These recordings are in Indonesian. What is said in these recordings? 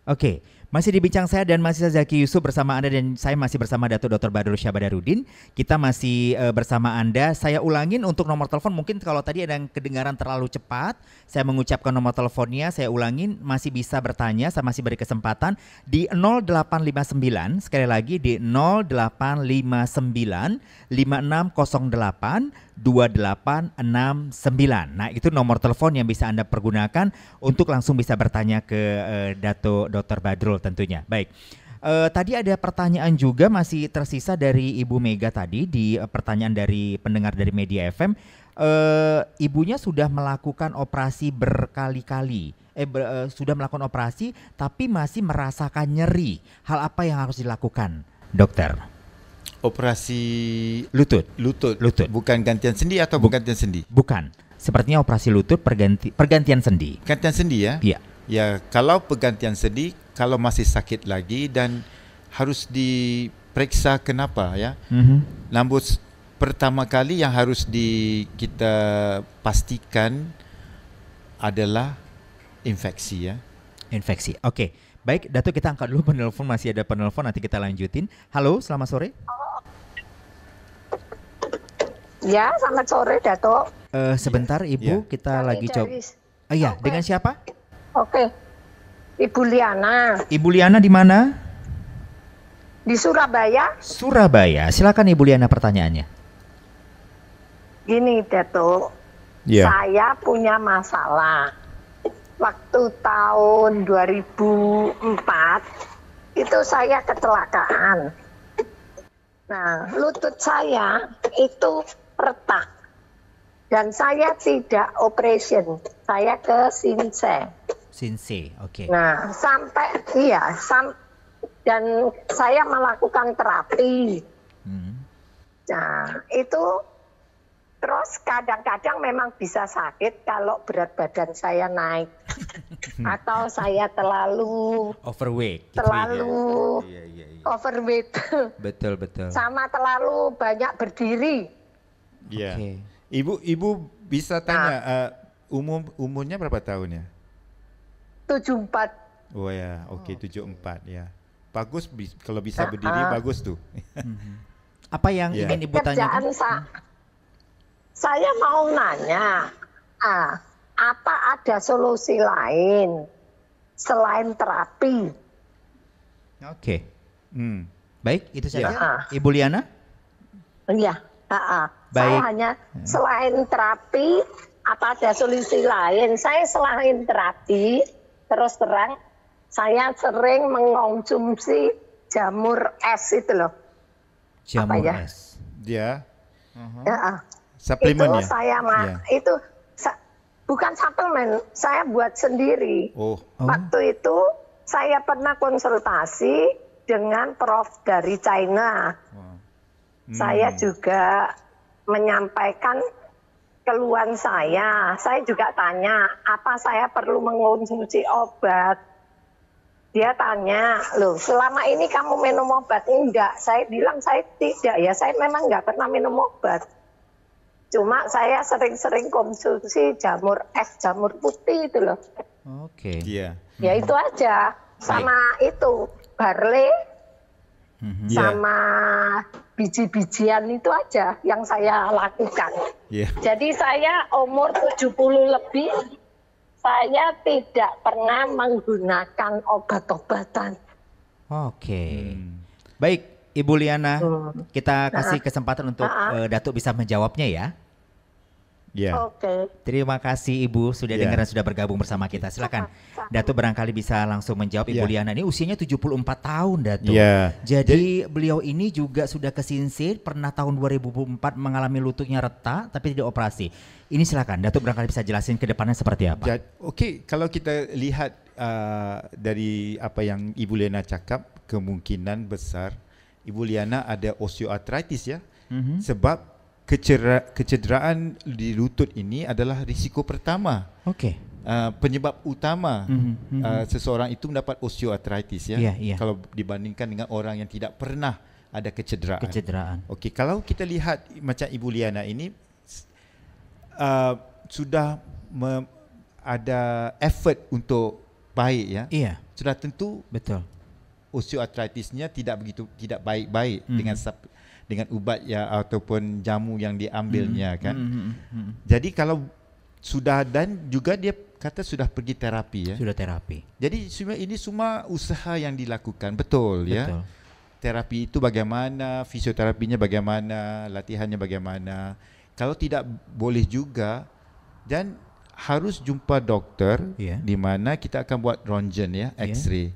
Oke, masih di Bincang Saya dan masih saya Zaki Yusuf bersama Anda dan saya masih bersama Datuk Dr. Badrul Syahbadarudin. Kita masih bersama Anda. Saya ulangin untuk nomor telepon, mungkin kalau tadi ada yang kedengaran terlalu cepat, saya mengucapkan nomor teleponnya, saya ulangin, masih bisa bertanya, saya masih beri kesempatan di 0859, sekali lagi di 0859 5608 2869. Nah, itu nomor telepon yang bisa Anda pergunakan untuk langsung bisa bertanya ke Datuk Dr. Badrul tentunya. Baik. Tadi ada pertanyaan juga masih tersisa dari Ibu Mega tadi di pertanyaan dari pendengar dari Media FM. Ibunya sudah melakukan operasi berkali-kali. Sudah melakukan operasi tapi masih merasakan nyeri. Hal apa yang harus dilakukan, dokter? Operasi lutut. Bukan gantian sendi atau gantian sendi? Bukan. Sepertinya operasi lutut pergantian sendi. Gantian sendi ya? Iya. Ya, kalau pergantian sendi, kalau masih sakit lagi dan harus diperiksa kenapa ya. Namun pertama kali yang harus kita pastikan adalah infeksi ya. Infeksi. Oke. Baik, Datuk, kita angkat dulu penelpon, masih ada penelpon, nanti kita lanjutin. Halo, selamat sore. Ya, selamat sore, Datuk. Sebentar, Ibu, kita lagi coba. Iya, dengan siapa? Oke. Ibu Liana. Ibu Liana di mana? Di Surabaya. Surabaya. Silakan Ibu Liana pertanyaannya. Gini, Datuk. Saya punya masalah. Waktu tahun 2004 itu saya kecelakaan. Nah, lutut saya itu retak dan saya tidak operation, saya ke Sinse. Oke. Nah, dan saya melakukan terapi. Nah, itu terus kadang-kadang memang bisa sakit kalau berat badan saya naik atau saya terlalu overweight, overweight. Betul. Sama terlalu banyak berdiri. Iya. Okay. Ibu bisa tanya umurnya berapa tahun ya? 74. Oh ya, oke, 74 ya. Bagus kalau bisa berdiri, bagus tuh. Apa yang ingin Ibu tanyakan? Saya mau nanya, apa ada solusi lain selain terapi? Oke. Baik, itu saja. Ibu Liana? Iya. Baik. Saya hanya selain terapi, apa ada solusi lain? Saya selain terapi, terus terang, saya sering mengonsumsi jamur es itu loh. Jamur es? Dia? itu Suplemen ya? Saya itu bukan suplemen, saya buat sendiri. Waktu itu saya pernah konsultasi dengan prof dari China. Saya juga menyampaikan keluhan saya. Saya juga tanya, apa saya perlu mengonsumsi obat? Dia tanya, loh selama ini kamu minum obat? Enggak, saya bilang saya tidak ya, saya memang enggak pernah minum obat. Cuma saya sering-sering konsumsi jamur es, jamur putih itu loh. Oke. Iya. Ya itu aja. Sama itu barley, sama biji-bijian itu aja yang saya lakukan. Jadi saya umur 70 lebih, saya tidak pernah menggunakan obat-obatan. Oke. Baik. Ibu Liana, kita kasih kesempatan untuk Datuk bisa menjawabnya ya. Oke. Terima kasih Ibu sudah dengar dan sudah bergabung bersama kita. Silakan Datuk barangkali bisa langsung menjawab. Ibu Liana ini usianya 74 tahun Datuk. Jadi beliau ini juga sudah ke Sinse, pernah tahun 2004 mengalami lututnya retak tapi tidak operasi. Ini silakan Datuk barangkali bisa jelasin ke depannya seperti apa. Oke, kalau kita lihat dari apa yang Ibu Liana cakap, kemungkinan besar Ibu Liana ada osteoartritis ya. Sebab kecederaan di lutut ini adalah risiko pertama. Penyebab utama seseorang itu mendapat osteoartritis ya. Kalau dibandingkan dengan orang yang tidak pernah ada kecederaan. Okey, kalau kita lihat macam Ibu Liana ini sudah ada effort untuk baik ya. Iya. Sudah tentu Betul. osteoartritisnya tidak baik-baik dengan ubat ya ataupun jamu yang diambilnya kan. Jadi kalau sudah, dan juga dia kata sudah pergi terapi ya. Sudah terapi. Jadi ini semua usaha yang dilakukan, betul ya. Terapi itu bagaimana, fisioterapinya bagaimana, latihannya bagaimana. Kalau tidak boleh juga, dan harus jumpa dokter di mana kita akan buat röntgen ya, X-ray.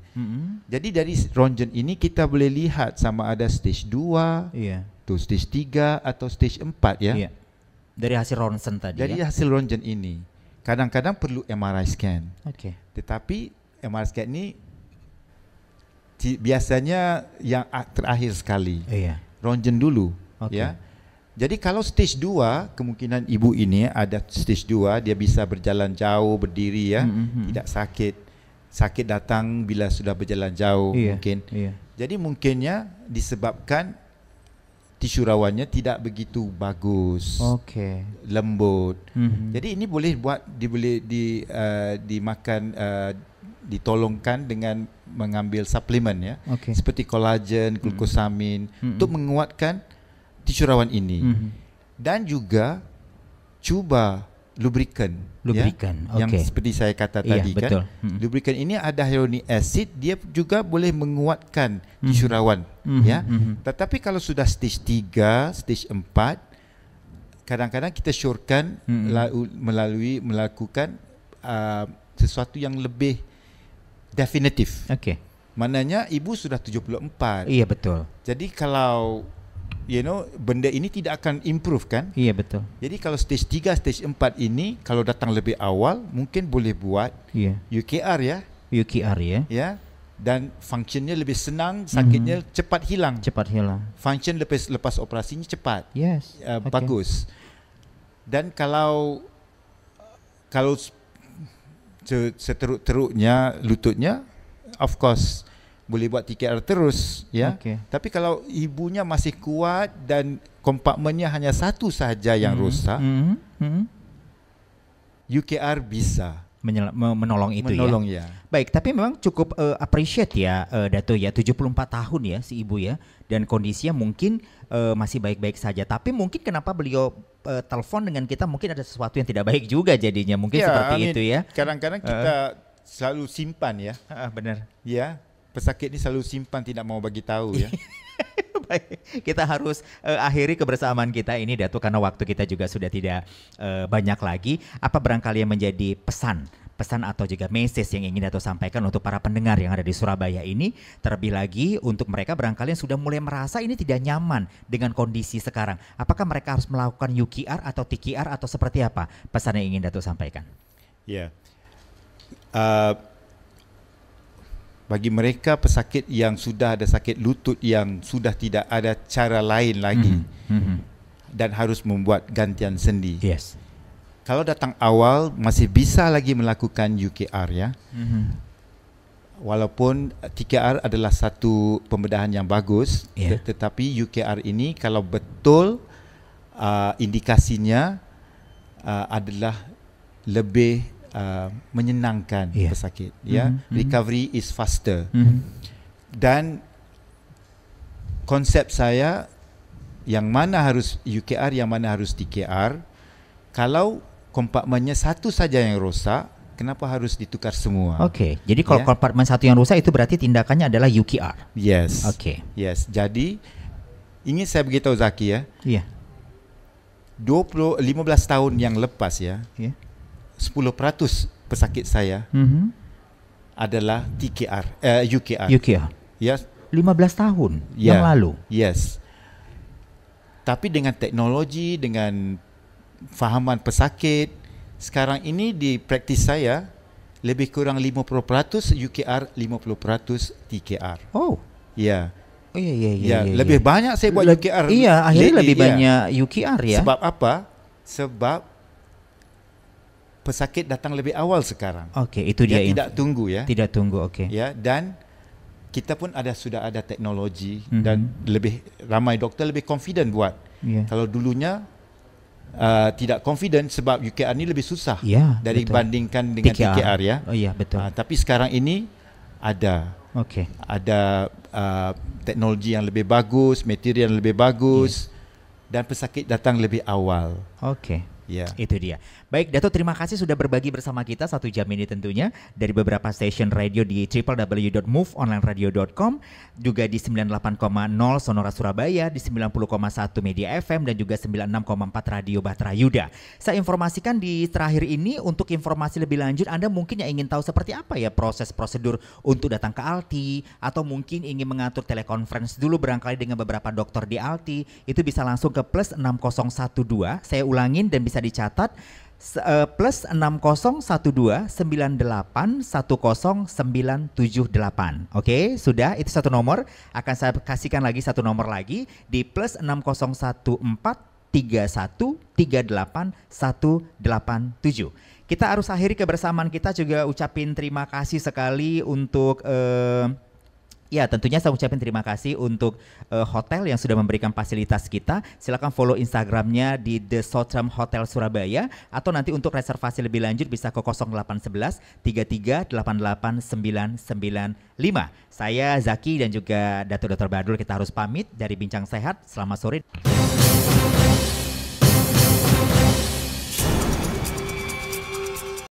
Jadi dari röntgen ini kita boleh lihat sama ada stage 2, tu stage 3 atau stage 4 ya. Dari hasil röntgen tadi. Dari hasil röntgen ini. Kadang-kadang perlu MRI scan. Tetapi MRI scan ini biasanya yang terakhir sekali. Röntgen dulu ya. Jadi kalau stage 2, kemungkinan ibu ini ada stage 2, dia bisa berjalan jauh, berdiri ya, tidak sakit. Sakit datang bila sudah berjalan jauh mungkin. Jadi mungkinnya disebabkan tisu rawannya tidak begitu bagus, lembut. Jadi ini boleh dimakan, ditolongkan dengan mengambil suplemen ya, seperti kolagen, glukosamin untuk menguatkan tisu rawan ini. Dan juga cuba lubrikan ya, yang seperti saya kata tadi kan. Lubrikan ini ada hyaluronic acid, dia juga boleh menguatkan tisu rawan ya. Tetapi kalau sudah stage 3, stage 4, kadang-kadang kita syorkan melakukan sesuatu yang lebih definitif. Maknanya ibu sudah 74. Iya betul. Jadi kalau benda ini tidak akan improve kan? Iya betul. Jadi kalau stage 3, stage 4 ini kalau datang lebih awal mungkin boleh buat UKR ya. UKR ya. Ya. Dan functionnya lebih senang, sakitnya cepat hilang. Function lepas operasinya cepat. Bagus. Dan kalau seteruk-teruknya lututnya, of course boleh buat TKR terus ya. Tapi kalau ibunya masih kuat dan kompartmennya hanya satu sahaja yang rosak, UKR bisa menolong itu ya. Baik, tapi memang cukup appreciate ya Dato ya, 74 tahun ya si ibu ya, dan kondisinya mungkin masih baik-baik saja. Tapi mungkin kenapa beliau telepon dengan kita, mungkin ada sesuatu yang tidak baik juga jadinya, mungkin seperti itu ya. Kadang-kadang kita selalu simpan ya. Benar. Ya. Pesakit ini selalu simpan, tidak mau bagi tahu ya. Baik, kita harus akhiri kebersamaan kita ini Dato, karena waktu kita juga sudah tidak banyak lagi. Apa barangkali yang menjadi pesan atau juga message yang ingin Dato sampaikan untuk para pendengar yang ada di Surabaya ini, terlebih lagi untuk mereka barangkali yang sudah mulai merasa ini tidak nyaman dengan kondisi sekarang. Apakah mereka harus melakukan UKR atau TKR atau seperti apa pesan yang ingin Dato sampaikan? Ya. Bagi mereka pesakit yang sudah ada sakit lutut yang sudah tidak ada cara lain lagi dan harus membuat gantian sendi. Kalau datang awal masih bisa lagi melakukan UKR ya. Walaupun TKR adalah satu pembedahan yang bagus, tetapi UKR ini kalau betul indikasinya adalah lebih menyenangkan pesakit ya. Recovery is faster. Dan konsep saya, yang mana harus UKR, yang mana harus TKR. Kalau kompartmennya satu saja yang rosak, kenapa harus ditukar semua? Jadi kalau kompartmen satu yang rusak itu berarti tindakannya adalah UKR. Yes. Jadi ingin saya beritahu Zaki ya. 15 tahun yang lepas ya. 10% pesakit saya adalah TKR, UKR. Yes. 15 tahun yang lalu. Tapi dengan teknologi, dengan fahaman pesakit, sekarang ini di praktis saya lebih kurang 50% UKR, 50% TKR. Lebih banyak saya buat UKR. Akhirnya lebih banyak UKR ya. Sebab apa? Sebab pesakit datang lebih awal sekarang. Itu dia. Tidak tunggu ya. Tidak tunggu, Ya, dan kita pun sudah ada teknologi dan lebih ramai doktor lebih confident buat. Kalau dulunya tidak confident sebab UKR ni lebih susah dari betul. bandingkan dengan TKR ya. Oh iya betul. Tapi sekarang ini ada teknologi yang lebih bagus, material yang lebih bagus, dan pesakit datang lebih awal. Itu dia. Baik, Dato, terima kasih sudah berbagi bersama kita 1 jam ini tentunya dari beberapa stasiun radio di www.moveonlineradio.com, juga di 98,0 Sonora Surabaya, di 90,1 Media FM, dan juga 96,4 Radio Batra Yuda. Saya informasikan di terakhir ini, untuk informasi lebih lanjut Anda mungkin yang ingin tahu seperti apa ya proses prosedur untuk datang ke Alti, atau mungkin ingin mengatur telekonferensi dulu barangkali dengan beberapa dokter di Alti, itu bisa langsung ke plus 6012. Saya ulangin dan bisa dicatat, plus 6012 98 10978. Oke, sudah, itu satu nomor. Akan saya kasihkan lagi satu nomor lagi di plus 6014 31 38 187. Kita harus akhiri kebersamaan kita, juga ucapin terima kasih sekali untuk ya, tentunya saya ucapin terima kasih untuk hotel yang sudah memberikan fasilitas kita. Silakan follow Instagramnya di The Southern Hotel Surabaya, atau nanti untuk reservasi lebih lanjut bisa ke 0811 33 88 995. Saya Zaki dan juga Dato Dr. Badrul, kita harus pamit dari Bincang Sehat. Selamat sore.